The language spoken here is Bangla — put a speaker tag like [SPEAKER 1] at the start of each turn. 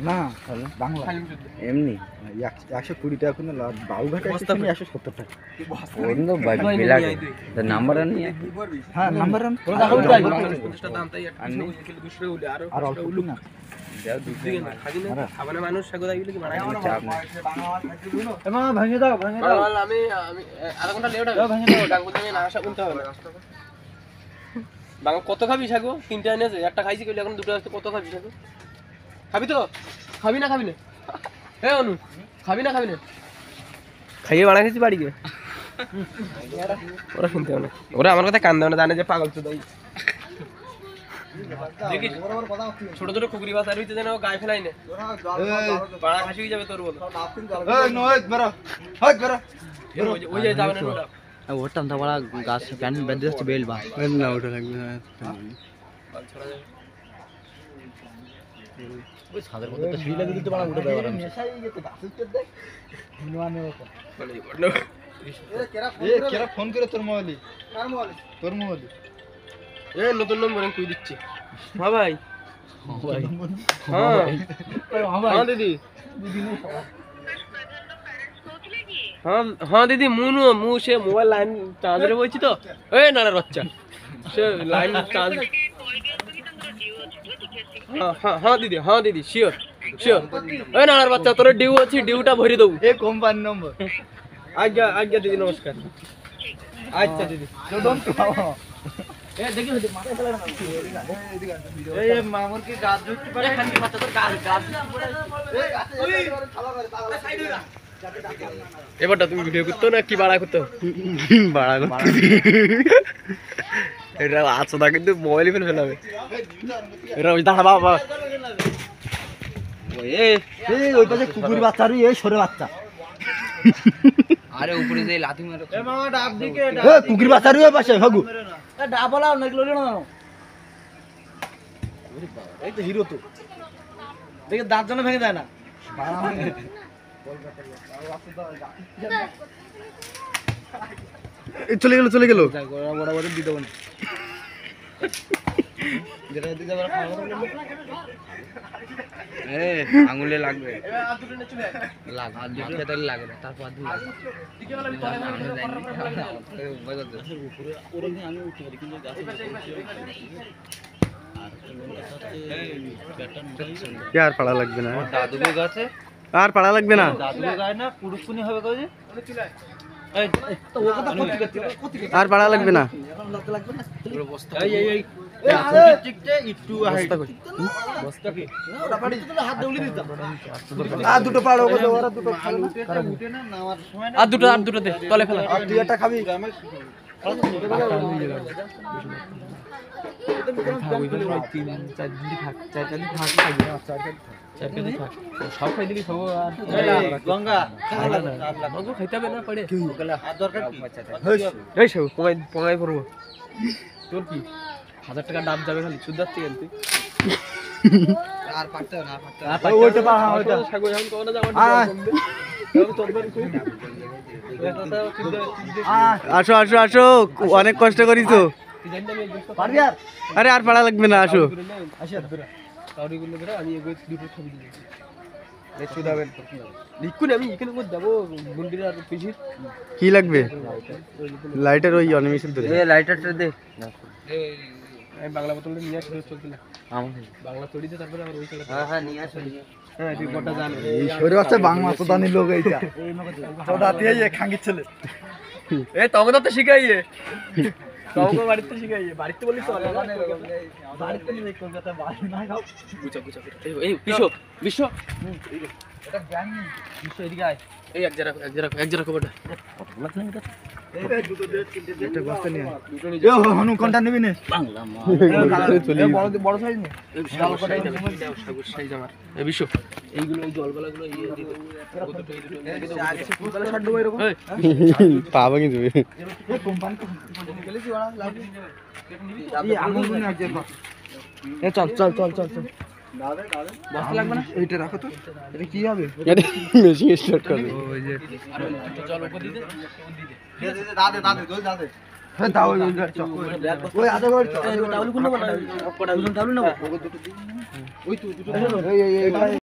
[SPEAKER 1] না বাংলা এমনি 120 টাকা করে বাউঘাটে 170 টাকা নাম্বার আন হ্যাঁ নাম্বার আন আর অল্প না মানুষ ভেঙে দাও আমি আধা ঘন্টা লেট হবে বাংলা কত খাবি সাগো? 3টা এনেছে, একটা খাইছি কইলে এখন 2টা আছে, কত খাবি সাগো? খাবি তো? খাবি না হে অনু খাবি না খাইয়ে বাড়া খেয়েছি বাড়ি গিয়ে ওরা শুনতে হবে না, ওরা আমার কথা কান দেবে না, জানে যে পাগল তো তাই। দেখি ছোট ছোট কুকুরি বাচ্চা রইতে যেন গায়ে ফেলাই না, পাড়া খাসি হয়ে যাবে তোর বল। ওই যে যাবে না ওটা ওটাম তো বড় গাছ প্যান বেঁধে যাচ্ছে বেল বা না ওটা লাগবে না ওই ছাদের মধ্যে একটা সিঁড়ি লাগিয়ে দিতে পারা উঠে দেওয়ার আমি মেশাই যেতে গাছের দেখ হিনওয়ানে ওটা কেরা ফোন করে তোর মোবাইলে কার মোবাইলে তোর মোবাইলে নতুন নম্বর আমি কই দিচ্ছি। হ্যাঁ ভাই হ্যাঁ দিদি हाँ दीदी मुँह से मोबाइल लाइन चार्जर বলছি তো এই নানার বাচ্চা সে লাইন চার্জ हाँ दीदी শিওর এই নানার বাচ্চা তোর ডিউ আছে, ডিউটা ভরে দেবো এই কোম্পানি নম্বর। আজ্ঞা দিদি নমস্কার। আচ্ছা দিদি দেখি মাথা ফেলা না এই মামুর কি গাছ ধরতে পারে খালি বাচ্চা তোর গাছ এবারটা তুমি ভিডিও করতো না কি বাড়া করতো? বাড়া করতো এটা আছো না কিন্তু মোবাইল ফেলে ফেলাবে এটা ওই দাঁড়া বাবা ওই পাশে কুকুর বাচ্চা আর এই সরে বাচ্চা আরে উপরে যে লাথি মারো এ মামা ডাব দিকে এ কুকুর বাচ্চা আর ওই পাশে ভাগু এ ডাব বলাও না লইলো না এই তো হিরো তো দেখে দাঁত জন্য ভেঙে যায় না চলে গেল বড় দিয়ে দেবো আঙুলে লাগবে লাগে না তারপর আর পাড়া লাগবে না, দাদু গাছে আর পাড়া লাগবে না, আর পাড়া লাগবে না, আর দুটো দে তলে ফেলা, আর দুই একটা খাবি সব খাই দিলি সব গঙ্গা খাইতে হবে না পড়ে পঙ্গাই পড়বো। তোর কি 1000 টাকা দাম যাবে খালি শুধু যাচ্ছে তুই আর পারতে না আসো আসো আসো অনেক কষ্ট করিস। আরে আর পাড়া লাগবে না, আসো কি লাগবে? লাইটার ওই অনিমেষণ লাইটারটা দে বাংলা বোতলটা নিয়ে আসলে চলতে না বাংলা তৈরিতে তারপরে আবার ওই হ্যাঁ নিয়ে আসলে হ্যাঁ তুই কটা জান এই শরীর আছে বাংলা তো জানি লোক এইটা ছোটাতে এই খাঙ্গি ছেলে এ তখন তো শিখাইয়ে তখন বাড়িতে শিখাইয়ে বাড়িতে বলি চলে বাড়িতে নিয়ে কলকাতা বাড়ি না খাও বুঝা এই বিশ্ব এটা জ্ঞান বিশ্ব এদিকে আয় এই এক জায়গা কবটা দুটো দে তিনটে দে এটা বস্তা নিয়ে দুটো নিয়ে এ হনু কোনটা নিবি নে বাংলা মা বড় সাইজ নে বিশাল কোটা দাও সাগর সাইজ আমার এ বিশ্ব এইগুলো এই জলগলাগুলো এই দিতে কতটা এই দুটো আগে সে ফুলতলা ছাড় দেবো এরকম পাবা কি তুমি এই কোম্পানি তো গেলেছি ওরা লাভ এই আগুন নিয়ে আগে এ চল বস্তা লাগবে না এইটা রাখো তো এটা কি হবে এটা মেশিন স্টার্ট করবে ওই যে চল উপর দিতে দে দাদে দাও ওই আধা ঘর
[SPEAKER 2] টাউল কোন না কটা দুজন টাউল না
[SPEAKER 1] ওই তো দুটো এই